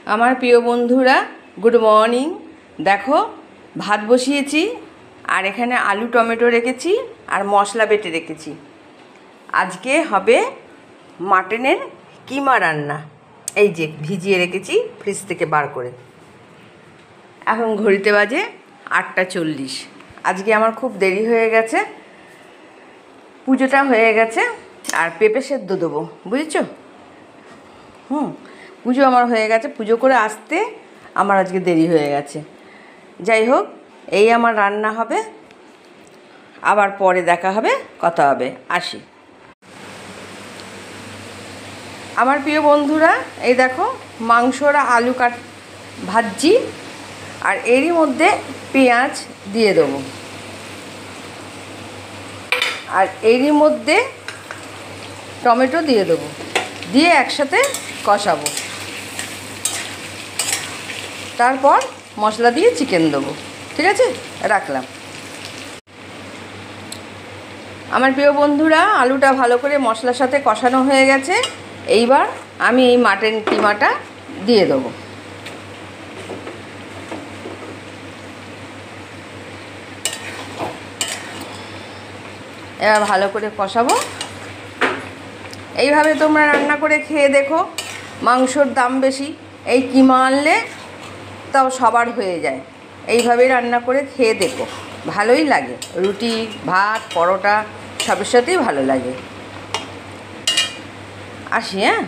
আমার প্রিয় বন্ধুরা, গুড মর্নিং। দেখো, ভাত বসিয়েছি আর এখানে আলু টমেটো রেখেছি আর মশলা বেটে রেখেছি। আজকে হবে মাটনের কিমা রান্না। এই যে ভিজিয়ে রেখেছি ফ্রিজ থেকে বার করে। এখন ঘড়িতে বাজে 8:40। আজকে আমার খুব দেরি হয়ে গেছে, পুজোটা হয়ে গেছে আর পেঁপে সেদ্ধ দেবো, বুঝেছো? পুজো আমার হয়ে গেছে, পুজো করে আসতে আমার আজকে দেরি হয়ে গেছে। যাই হোক, এই আমার রান্না হবে, আবার পরে দেখা হবে, কথা হবে। আসি। আমার প্রিয় বন্ধুরা, এই দেখো মাংসর আলু ভাজছি আর এরই মধ্যে পেঁয়াজ দিয়ে দেবো আর এরই মধ্যে টমেটো দিয়ে দেবো, দিয়ে একসাথে কষাবো। তারপর মশলা দিয়ে চিকেন দেবো। ঠিক আছে, রাখলাম। আমার প্রিয় বন্ধুরা, আলুটা ভালো করে মশলার সাথে কষানো হয়ে গেছে। এইবার আমি এই মাটন কিমাটা দিয়ে দেবো। এবার ভালো করে কষাবো। এইভাবে তোমরা রান্না করে খেয়ে দেখো। মাংসর দাম বেশি, এই কিমা আনলে তাও সবার হয়ে যায়। এইভাবে রান্না করে খেয়ে দেখো, ভালোই লাগে। রুটি, ভাত, পরোটা সবের সাথেই ভালো লাগে। আসি, হ্যাঁ।